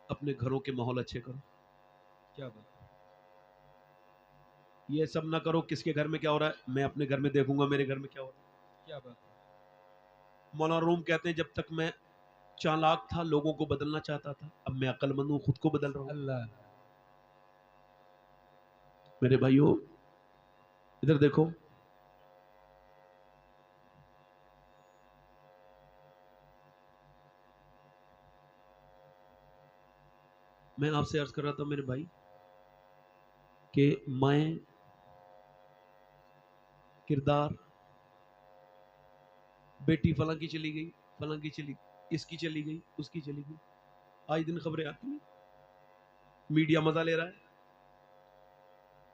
اپنے گھروں کے ماحول اچھے کرو۔ کیا بات، یہ سب نہ کرو کس کے گھر میں کیا ہو رہا ہے میں اپنے گھر میں دیکھوں گا میرے گھر میں کیا ہو رہا ہے۔ کیا بات، مولانا روم کہتے ہیں جب تک میں چالاک تھا لوگوں کو بدلنا چاہتا تھا، اب میں عقل مند ہوں خود کو بدل رہا ہوں۔ اللہ میرے بھائیوں ادھر دیکھو، میں آپ سے عرض کر رہا تھا میرے بھائی کہ میں کردار بیٹی فلاں کی چلی گئی، فلاں کی چلی گئی، اس کی چلی گئی، اس کی چلی گئی، آج دن خبریں آتی ہیں، میڈیا مزہ لے رہا ہے۔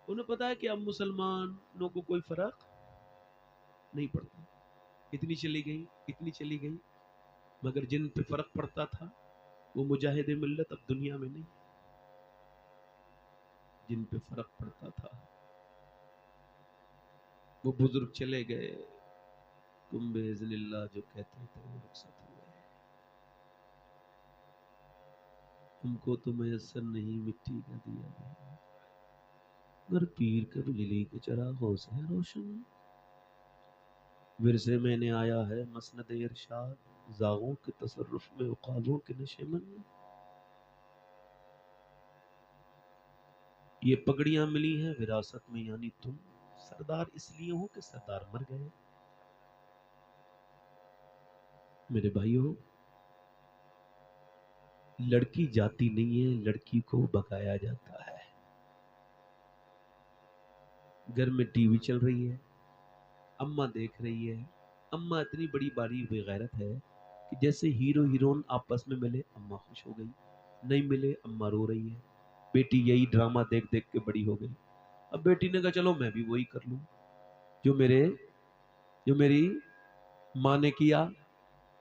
انہیں پتا ہے کہ اب مسلمانوں کو کوئی فرق نہیں پڑتا، اتنی چلی گئی، اتنی چلی گئی، مگر جن پہ فرق پڑتا تھا وہ مجاہد ملت اب دنیا میں نہیں، جن پہ فرق پڑتا تھا وہ بزرگ چلے گئے، تم بِإِذْنِ اللہ جو کہتے تھے وہ رخصت ہوئے، ہم کو تو میسر نہیں مٹی کا دیا گیا، مگر پیر کا بجلی کے چراغوں سے روشن، ورثے میں نے آیا ہے مسند ارشاد، زاغوں کے تصرف میں عقالوں کے نشے من، یہ پگڑیاں ملی ہیں وراثت میں، یعنی تم سردار اس لیے ہو کہ سردار مر گئے۔ میرے بھائیوں لڑکی جاتی نہیں ہے، لڑکی کو بکایا جاتا ہے۔ گھر میں ٹی وی چل رہی ہے، اماں دیکھ رہی ہے، اماں اتنی بڑی باری بے غیرت ہے کہ جیسے ہیرو ہیرون آپس میں ملے اماں خوش ہو گئی، نہیں ملے اماں رو رہی ہے۔ بیٹی یہی ڈرامہ دیکھ دیکھ کے بڑی ہو گئی، اب بیٹی نے کہا چلو میں بھی وہی کر لوں جو میری ماں نے کیا۔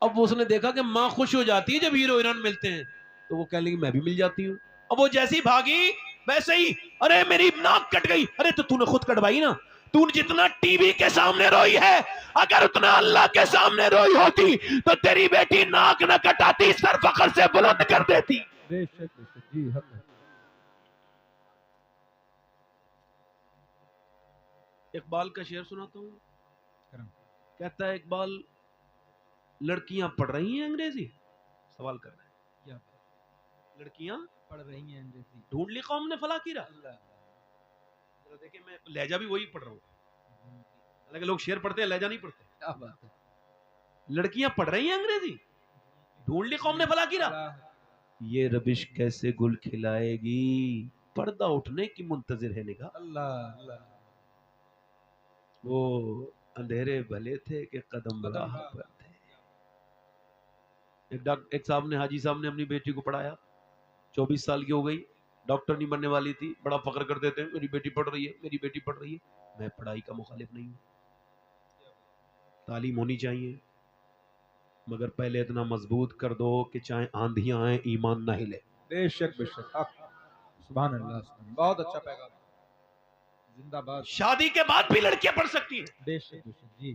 اب اس نے دیکھا کہ ماں خوش ہو جاتی ہے جب ہیرو ہیرون ملتے ہیں، تو وہ کہہ لیں گے میں بھی مل جاتی ہوں۔ اب وہ جیسی بھاگی ویسے ہی ارے میری ناک کٹ گئی، ارے تو نے خود کٹوائی نا، تو جتنا ٹی وی کے سامنے روئی ہے اگر اتنا اللہ کے سامنے روئی ہوتی تو تیری بیٹی ناک نہ کٹاتی، سر فخر سے بلند کر دیتی۔ بے شک جی حق ہے۔ اقبال کا شعر سناتا ہوں، کہتا ہے اقبال لڑکیاں پڑھ رہی ہیں انگریزی، سوال کر رہے ہیں کیا لڑکیاں پڑھ رہی ہیں انگریزی، ڈھونڈ لی قوم نے فلا کی راہ۔ دیکھیں میں لہجہ بھی وہی پڑھ رہا ہوں، حالانکہ لوگ شعر پڑھتے ہیں لہجہ نہیں پڑھتے۔ کیا بات ہے، لڑکیاں پڑھ رہی ہیں انگریزی، ڈھونڈ لی قوم نے فلا کی راہ، یہ ربش کیسے گل کھلائے گی، پردہ اٹھنے کی منتظر ہے نگاہ۔ اللہ اللہ، وہ اندھیرے بھلے تھے کہ قدم راہ پر تھے۔ ایک صاحب نے، حاجی صاحب نے اپنی بیٹی کو پڑھایا، 24 سال کی ہو گئی، ڈاکٹر نہیں بننے والی تھی، بڑا فخر کرتے تھے میری بیٹی پڑھ رہی ہے، میری بیٹی پڑھ رہی ہے۔ میں پڑھائی کا مخالف نہیں ہوں، تعلیم ہونی چاہیے، مگر پہلے اتنا مضبوط کر دو کہ چاہے آندھیاں آئیں ایمان نہ ہلے۔ بے شک حق، سبحان اللہ، سبحان، بہت اچھا پیغام، زندہ باد، شادی کے بعد بھی لڑکیاں پڑھ سکتی ہیں، بے شک جی،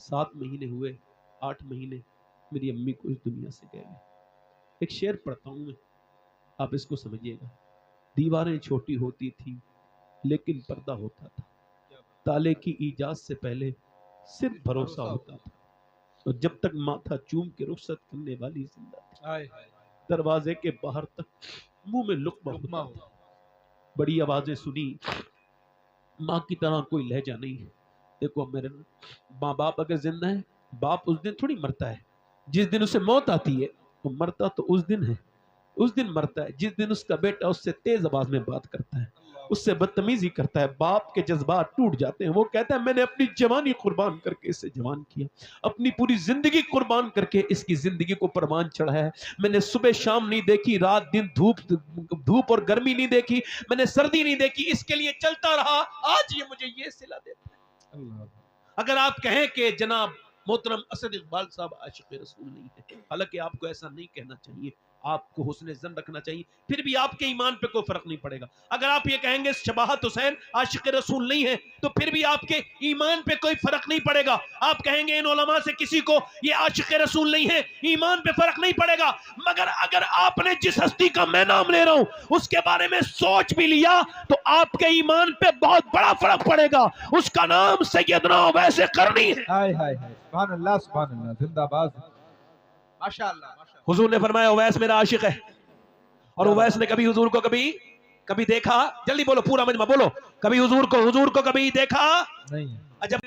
7 مہینے ہوئے, 8 مہینے میری امی کو اس دنیا سے گئے. ایک شعر پڑھتا ہوں میں, آپ اس کو سمجھیے گا. دیواریں چھوٹی ہوتی تھی لیکن پردہ ہوتا تھا, تالے کی ایجاد سے پہلے صرف بھروسہ ہوتا تھا, اور جب تک ماتھا چوم کے رخصت کرنے والی زندہ تھی, دروازے کے باہر تک منہ میں لقمہ ہوتا تھا. بڑی آوازیں سنی, ماں کی طرح کوئی لہجہ نہیں ہے. دیکھو میرے ماں باپ اگر زندہ ہیں, باپ اس دن تھوڑی مرتا ہے جس دن اسے موت آتی ہے, وہ مرتا تو اس دن ہے, اس دن مرتا ہے جس دن اس کا بیٹا اس سے تیز آواز میں بات کرتا ہے, اس سے بدتمیزی کرتا ہے. باپ کے جذبات ٹوٹ جاتے ہیں, وہ کہتا ہے میں نے اپنی جوانی قربان کر کے اسے جوان کیا, اپنی پوری زندگی قربان کر کے اس کی زندگی کو پروان چڑھایا. میں نے صبح شام نہیں دیکھی, رات دن دھوپ اور گرمی نہیں دیکھی, میں نے سردی نہیں دیکھی, اس کے لیے چلتا رہا. آج یہ مجھے یہ صلہ دیتا ہے. اگر آپ کہیں کہ جناب محترم اسد اقبال صاحب عاشق رسول نہیں ہے, حالانکہ آپ کو ایسا نہیں کہنا چاہیے, آپ کو حسن ظن رکھنا چاہیے, پھر بھی آپ کے ایمان پہ کوئی فرق نہیں پڑے گا. اگر آپ یہ کہیں گے شباہت حسین عاشق رسول نہیں ہے, تو پھر بھی آپ کے ایمان پہ کوئی فرق نہیں پڑے گا. آپ کہیں گے ان علماء سے کسی کو یہ عاشق رسول نہیں ہے, ایمان پہ فرق نہیں پڑے گا. مگر اگر آپ نے جس ہستی کا میں نام لے رہا ہوں اس کے بارے میں سوچ بھی لیا تو آپ کے ایمان پہ بہت بڑا فرق پڑے گا. اس کا نام سیدنا اویس قرنی ہے. ہائے ہائے ہائے, سبحان اللہ سبحان اللہ, زندہ باد, ماشاءاللہ ماشاءاللہ. حضور نے فرمایا اویس میرا عاشق ہے, اور اویس نے کبھی حضور کو کبھی دیکھا, جلدی بولو پورا مجمع بولو, کبھی حضور کو کبھی دیکھا نہیں. عجب.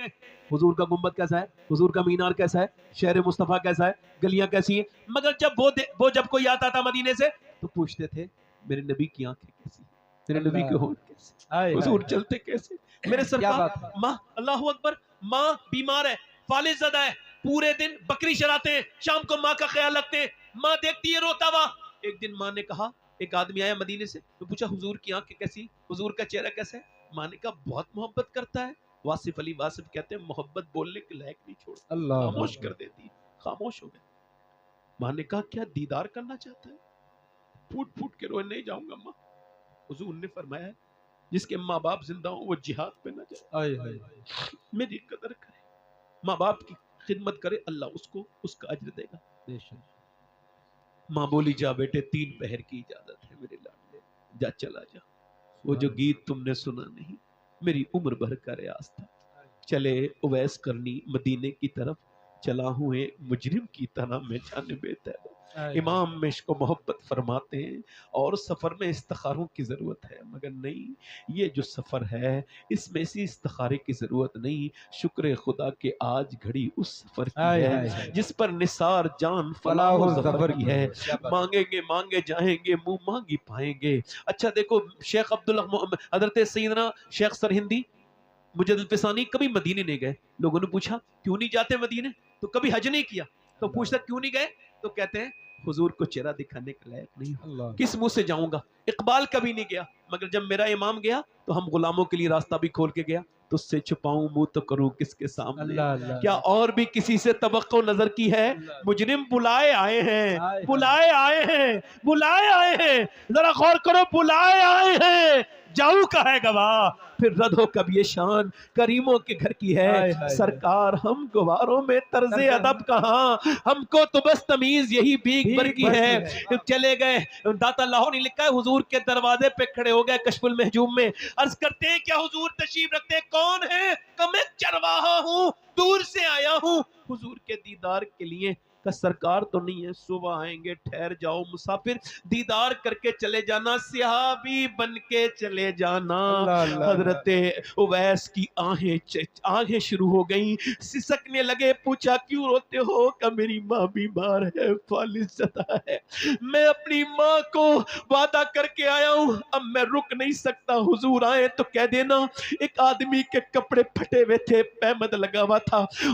حضور کا گنبد کیسا ہے, حضور کا مینار کیسا ہے, شہر مصطفیٰ کیسا ہے, گلیاں کیسی ہیں. مگر جب وہ جب کوئی آتا تھا مدینے سے تو پوچھتے تھے میرے نبی کی آنکھیں کیسی, میرے نبی کے ہونٹ کیسے, حضور چلتے کیسے, میرے سرکار. ماں, اللہ اکبر, ماں بیمار ہے, فالج زدہ ہے, پورے دن بکری چراتے ہیں, شام کو ماں کا خیال رکھتے ہیں, ماں دیکھتی ہے روتا ہوا. ایک دن ماں نے کہا, ایک آدمی آیا مدینے سے, تو پوچھا حضور کی آنکھیں کیسی, حضور کا چہرہ کیسا ہے. ماں نے کہا بہت محبت کرتا ہے. واصف علی واصف کہتے ہیں محبت بولنے کے لائق نہیں چھوڑتا, خاموش کر دیتی. خاموش ہو گئے. ماں نے کہا کیا دیدار کرنا چاہتا ہے, پھوٹ پھوٹ کے روئے. نہیں جاؤں گا ماں. حضور نے فرمایا جس کے ماں باپ زندہ ہوں وہ جہاد پہ نہ جائے, میری قدر کرے, ماں باپ کی خدمت کرے, اللہ اس کو اس کا اجر دے گا. ماں بولی جا بیٹے 3 پہر کی اجازت ہے میرے لاڈلے, جا چلا جا. وہ جو گیت تم نے سنا نہیں میری عمر بھر کا ریاض تھا. چلے اویس قرنی مدینے کی طرف, چلا ہوں ایک مجرم کی طرح میں جانب طیبہ. امام مشق و محبت فرماتے ہیں اور سفر میں استخاروں کی ضرورت ہے, مگر نہیں, یہ جو سفر ہے اس میں اسی استخارے کی ضرورت نہیں. شکر خدا کہ آج گھڑی اس سفر کی ہے جس پر نثار جان فلاح و ظفر کی ہے. مانگیں گے مانگے جائیں گے, منہ مانگی پائیں گے. اچھا دیکھو, شیخ حضرت سیدنا شیخ سرہندی مجدد الفسانی کبھی مدینے نہیں گئے. لوگوں نے پوچھا کیوں نہیں جاتے مدینے, تو کبھی حج نہیں کیا. تو پوچھتا کیوں نہیں گئے, تو کہتے ہیں حضور کو چہرہ دکھانے کے لائق نہیں, کس منہ سے جاؤں گا. اقبال کبھی نہیں گیا, مگر جب میرا امام گیا تو ہم غلاموں کے لیے راستہ بھی کھول کے گیا. تجھ سے چھپاؤں منہ تو کروں کس کے سامنے, کیا اور بھی کسی سے توقع نظر کی ہے. مجرم بلائے آئے ہیں, بلائے آئے ہیں, بلائے آئے ہیں, ذرا غور کرو, بلائے آئے ہیں. جاؤں کا ہے گواہ پھر رد ہو کب یہ شان کریموں کے گھر کی ہے. سرکار ہم گواروں میں طرز ادب کہاں, ہم کو تو بس تمیز یہی بھیک بھر کی ہے. چلے گئے, داتا لاہور نے لکھا ہے حضور کے دروازے پہ کھڑے ہو گئے کشف المحجوم میں, عرض کرتے ہیں کیا حضور تشریف رکھتے ہیں, کون ہے, کہ میں چرواہا ہوں, دور سے آیا ہوں حضور کے دیدار کے لیے. کہ سرکار تو نہیں ہے, صبح آئیں گے, ٹھہر جاؤ مسافر, دیدار کر کے چلے جانا, صحابی بن کے چلے جانا. حضرت اویس کی آہیں شروع ہو گئیں, سسکنے لگے. پوچھا کیوں روتے ہو, کہ میری ماں بیمار ہے, فالج زدہ ہے, میں اپنی ماں کو وعدہ کر کے آیا ہوں, اب میں رک نہیں سکتا. حضور آئے تو کہہ دینا. ایک آدمی کے کپڑے پھٹے ہوئے تھے, پہمد لگا ہوا تھا,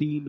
3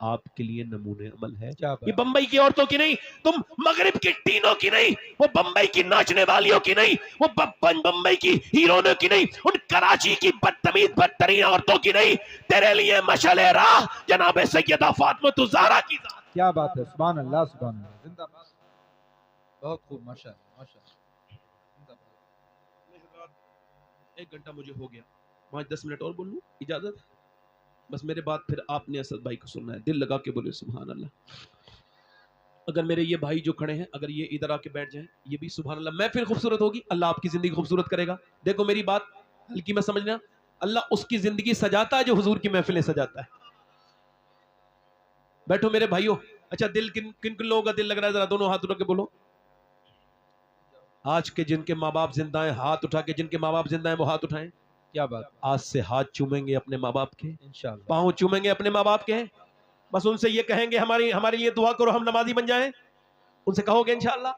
آپ کے لیے نمونے عمل ہے. کیا بات. یہ بمبئی کی عورتوں کی نہیں, تم مغرب کی ٹینوں کی نہیں, وہ بمبئی کی ناچنے والیوں کی نہیں, وہ بمبئی کی ہیرونوں کی نہیں, ان کراچی کی بدتمیز بدترین عورتوں کی نہیں. تیرے لیے مشعل راہ جناب سیدہ فاطمہ الزہرا کی ذات. کیا بات ہے, سبحان اللہ سبحان اللہ, زندہ باد. بہت خوب, ماشاءاللہ ماشاءاللہ. زندہ باد. 1 گھنٹہ مجھے ہو گیا, 5-10 منٹ اور بول لوں, اجازت؟ بس میرے بعد پھر آپ نے اسد بھائی کو سننا ہے, دل لگا کے بولے سبحان اللہ. اگر میرے یہ بھائی جو کھڑے ہیں اگر یہ ادھر آ کے بیٹھ جائیں, یہ بھی سبحان اللہ. محفل خوبصورت ہوگی, اللہ آپ کی زندگی خوبصورت کرے گا. دیکھو میری بات ہلکی میں سمجھنا, اللہ اس کی زندگی سجاتا ہے جو حضور کی محفلیں سجاتا ہے. بیٹھو میرے بھائیوں. اچھا دل کن کن لوگوں کا دل لگ رہا ہے, ذرا دونوں ہاتھ اٹھا کے بولو. آج کے جن کے ماں باپ زندہ ہیں ہاتھ اٹھا کے, جن کے ماں باپ زندہ ہیں وہ ہاتھ اٹھائیں. کیا بات. آج سے ہاتھ چومیں گے اپنے ماں باپ کے, انشاءاللہ. پاؤں چومیں گے اپنے ماں باپ کے, بس ان سے یہ کہیں گے ہمارے لیے دعا کرو ہم نمازی بن جائیں. ان سے کہو گے انشاءاللہ.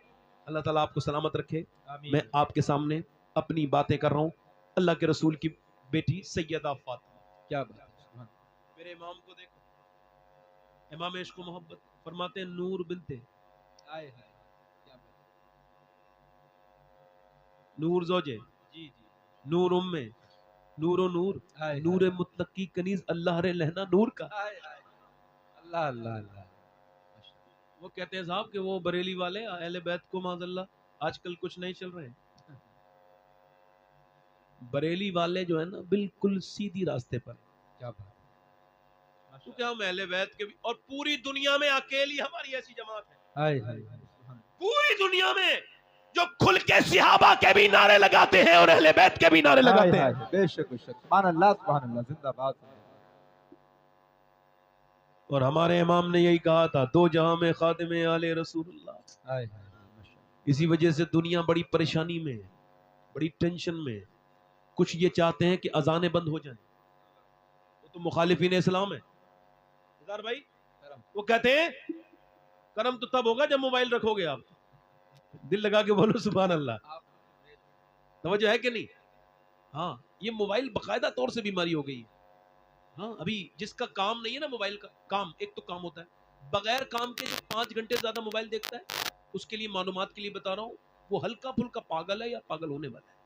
اللہ تعالیٰ آپ کو سلامت رکھے. آمین. میں آپ کے سامنے اپنی باتیں کر رہا ہوں. اللہ کے رسول کی بیٹی سیدہ فاطمہ. کیا بات. سبحان. میرے امام کو دیکھو, امام عشق و محبت فرماتے ہیں نور بنتے آئے ہائے. کیا بات. نور زوجے, جی جی. نور امے, نور و نور, آئے نور مطلق کی کنیز اللہ رے لہنا نور کا. آئے ہائے. اللہ اللہ اللہ. وہ کہتے ہیں صاحب کہ وہ بریلی والے اہل بیت کو معاذ اللہ آج کل کچھ نہیں چل رہے ہیں. بریلی والے جو ہے نا بالکل سیدھی راستے پر. کیا بات. کیونکہ ہم اہل بیت کے بھی, اور پوری دنیا میں اکیلی ہماری ایسی جماعت ہے آئے ہائے. سبحان. پوری دنیا میں جو کھل کے صحابہ کے بھی نعرے لگاتے ہیں اور اہل بیت کے بھی نعرے لگاتے ہیں. بے شک بے شک. سبحان اللہ سبحان اللہ. زندہ باد. اور ہمارے امام نے یہی کہا تھا, 2 جہاں میں خادم آل رسول اللہ. آئے ہائے. اسی وجہ سے دنیا بڑی پریشانی میں, بڑی ٹینشن میں. کچھ یہ چاہتے ہیں کہ اذانیں بند ہو جائیں, وہ تو مخالفین اسلام ہے. بھائی وہ کہتے ہیں کرم تو تب ہوگا جب موبائل رکھو گے آپ. دل لگا کے بولو سبحان اللہ. توجہ ہے کہ نہیں؟ ہاں یہ موبائل باقاعدہ طور سے بیماری ہو گئی ہے. ہاں ابھی جس کا کام نہیں ہے نا موبائل کا کام, ایک تو کام ہوتا ہے بغیر کام کے جو 5 گھنٹے زیادہ موبائل دیکھتا ہے, اس کے لیے معلومات کے لیے بتا رہا ہوں, وہ ہلکا پھلکا پاگل ہے یا پاگل ہونے والا ہے.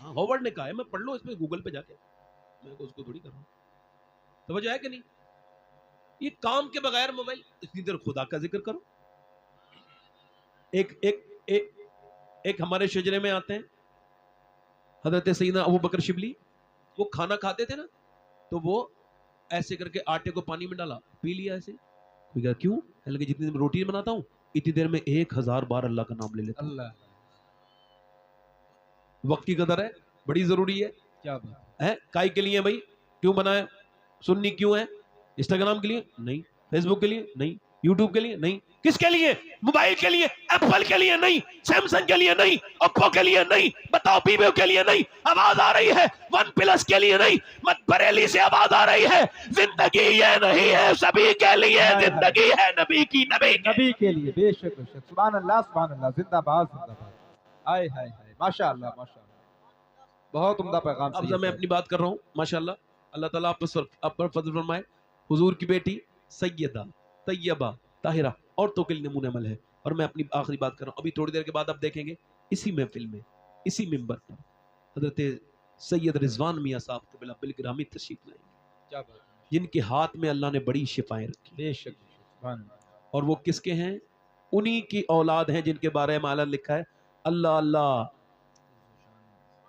ہاں ہاورڈ نے کہا ہے, میں پڑھ لو اس میں گوگل پہ جا کے, میں اس کو تھوڑی کر رہا ہوں. توجہ ہے کہ نہیں؟ یہ کام کے بغیر موبائل, اتنی دیر خدا کا ذکر کرو. ایک ہمارے شجرے میں آتے ہیں حضرت سیدنا ابو بکر شبلی, وہ کھانا کھاتے تھے نا تو وہ ایسے کر کے آٹے کو پانی میں ڈالا, پی لیا ایسے. کوئی کہا کیوں؟ کہ جتنی دیر میں روٹی بناتا ہوں اتنی دیر میں 1000 بار اللہ کا نام لے لیتا ہوں. اللہ. وقت کی قدر ہے, بڑی ضروری ہے. کیا بات. کائی کے لیے بھائی کیوں بنایا؟ سننی کیوں ہے؟ انسٹاگرام کے لیے نہیں, فیس بک کے لیے نہیں, یوٹیوب کے لیے نہیں. کس کے لیے؟ موبائل کے لیے, ایپل کے لیے نہیں, سیمسنگ کے لیے نہیں, اوپو کے لیے نہیں, بتاؤ ویوو کے لیے نہیں. آواز آ رہی ہے ون پلس کے لیے نہیں, مت بریلی سے آواز آ رہی ہے. زندگی یہ نہیں ہے سبھی کے لیے, زندگی ہے نبی کی, نبی کے لیے. بے شک بے شک. سبحان اللہ سبحان اللہ. زندہ باد زندہ باد. آئے ہائے ہائے. ماشاء اللہ ماشاء اللہ. بہت عمدہ پیغام. اب میں اپنی بات کر رہا ہوں ماشاءاللہ, اللہ تعالیٰ آپ پر فضل فرمائے. حضور کی بیٹی سیدہ طیبہ طاہرہ عورتوں کے لیے نمونہ عمل ہے. اور میں اپنی آخری بات کر رہا ہوں, ابھی تھوڑی دیر کے بعد آپ دیکھیں گے اسی محفل میں اسی منبر پر حضرت سید رضوان میاں صاحب قبلہ بالگرامی تشریف لائیں گے. کیا بات. جن کے ہاتھ میں اللہ نے بڑی شفائیں رکھی. بے شک. سبحان اللہ. اور وہ کس کے ہیں؟ انہی کی اولاد ہیں جن کے بارے میں اعلیٰ لکھا ہے اللہ اللہ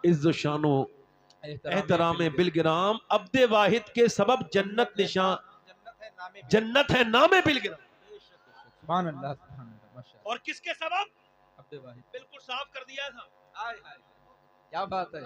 عز و شان و احترام بالگرام عبد واحد کے سبب جنت نشان, جنت ہے نام بالگرام. سبحان اللہ سبحان اللہ. اور کس کے سبب؟ عبد واحد. بالکل صاف کر دیا تھا. کیا بات ہے.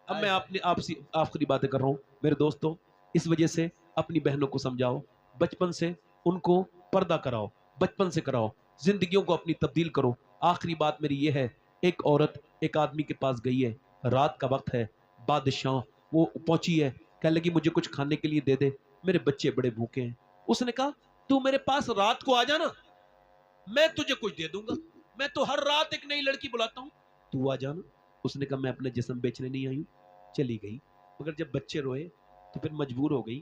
اب میں آپ سے آخری باتیں کر رہا ہوں میرے دوستوں. اس وجہ سے اپنی بہنوں کو سمجھاؤ, بچپن سے ان کو پردہ کراؤ, بچپن سے کراؤ, زندگیوں کو اپنی تبدیل کرو. آخری بات میری یہ ہے, ایک عورت ایک آدمی کے پاس گئی ہے, رات کا وقت ہے, بادشاہ وہ پہنچی ہے, کہنے لگی مجھے کچھ کھانے کے لیے دے دے, میرے بچے بڑے بھوکے ہیں. اس نے کہا تو میرے پاس رات کو آ جانا, میں تجھے کچھ دے دوں گا, میں تو ہر رات ایک نئی لڑکی بلاتا ہوں, تو آ جانا. اس نے کہا میں اپنا جسم بیچنے نہیں آئی ہوں. چلی گئی, مگر جب بچے روئے تو پھر مجبور ہو گئی